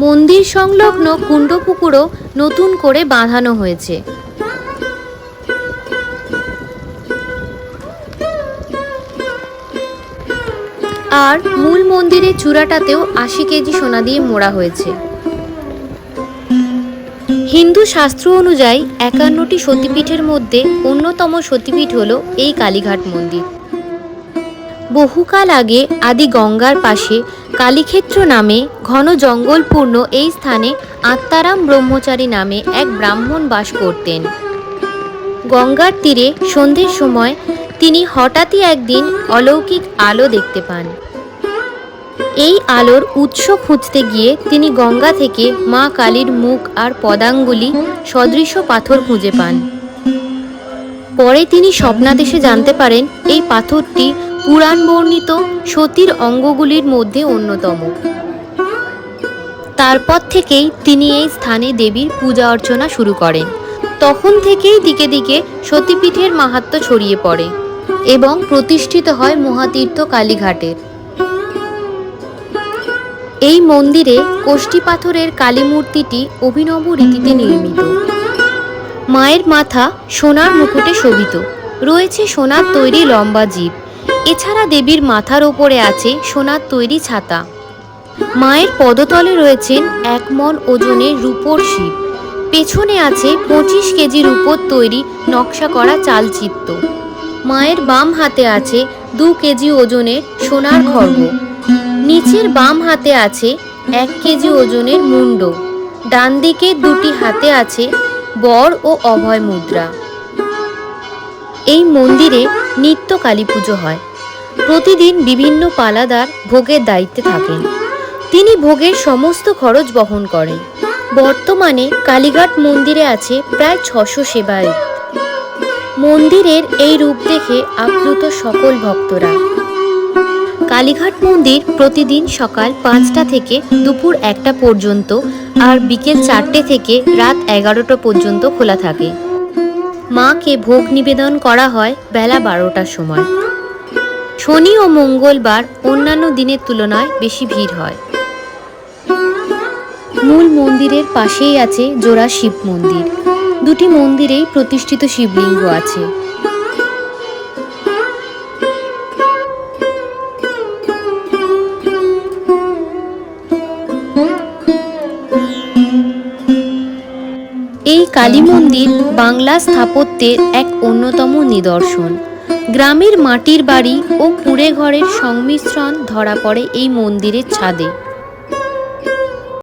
মন্দির সংলগ্ন কুণ্ডপুকুরও নতুন করে বাঁধানো হয়েছে। আর মূল মন্দিরের চূড়াটাতেও ৮০ কেজি সোনা দিয়ে মোড়া হয়েছে। হিন্দু শাস্ত্র অনুযায়ী ৫১টি সতীপীঠের মধ্যে অন্যতম সতীপীঠ হল এই কালীঘাট মন্দির। বহুকাল আগে আদি গঙ্গার পাশে কালীক্ষেত্র নামে ঘন জঙ্গলপূর্ণ এই স্থানে আত্মারাম ব্রহ্মচারী নামে এক ব্রাহ্মণ বাস করতেন। গঙ্গার তীরে সন্ধ্যের সময় তিনি হঠাৎই একদিন অলৌকিক আলো দেখতে পান। এই আলোর উৎস খুঁজতে গিয়ে তিনি গঙ্গা থেকে মা কালীর মুখ আর পদাঙ্গুলি সদৃশ পাথর খুঁজে পান। পরে তিনি স্বপ্নাদেশে জানতে পারেন এই পাথরটি পুরাণ বর্ণিত সতীর অঙ্গগুলির মধ্যে অন্যতম। তারপর থেকেই তিনি এই স্থানে দেবীর পূজা অর্চনা শুরু করেন। তখন থেকেই দিকে দিকে সতীপীঠের মাহাত্ম্য ছড়িয়ে পড়ে এবং প্রতিষ্ঠিত হয় মহাতীর্থ কালীঘাটের। এই মন্দিরে কোষ্ঠী পাথরের কালী মূর্তিটি অভিনব রীতিতে নির্মিত। মায়ের মাথা সোনার মুকুটে শোভিত, রয়েছে সোনার তৈরি লম্বা জিভ। এছাড়া দেবীর মাথার ওপরে আছে সোনার তৈরি ছাতা। মায়ের পদতলে রয়েছেন ১ মণ ওজনের রূপোর শিব। পেছনে আছে ২৫ কেজি রূপোর তৈরি নকশা করা চালচিত্র। মায়ের বাম হাতে আছে ২ কেজি ওজনের সোনার খড়গ। নিচের বাম হাতে আছে ১ কেজি ওজনের মুন্ড। ডান দিকে দুটি হাতে আছে বর ও অভয় মুদ্রা। এই মন্দিরে নিত্য কালী পুজো হয়। প্রতিদিন বিভিন্ন পালাদার ভোগের দায়িত্বে থাকেন। তিনি ভোগের সমস্ত খরচ বহন করেন। বর্তমানে কালীঘাট মন্দিরে আছে প্রায় ৬০০ সেবায়েত। মন্দিরের এই রূপ দেখে আপ্লুত সকল ভক্তরা। কালীঘাট মন্দির প্রতিদিন সকাল ৫টা থেকে দুপুর ১টা পর্যন্ত আর বিকেল ৪টে থেকে রাত ১১টা পর্যন্ত খোলা থাকে। মাকে ভোগ নিবেদন করা হয় বেলা ১২টার সময়। শনি ও মঙ্গলবার অন্যান্য দিনের তুলনায় বেশি ভিড় হয়। মূল মন্দিরের পাশেই আছে জোড়া শিব মন্দির। দুটি মন্দিরেই প্রতিষ্ঠিত শিবলিঙ্গ আছে। এই কালী মন্দির বাংলা স্থাপত্যের এক অন্যতম নিদর্শন। গ্রামের মাটির বাড়ি ও কুঁড়ে ঘরের সংমিশ্রণ ধরা পড়ে এই মন্দিরের ছাদে।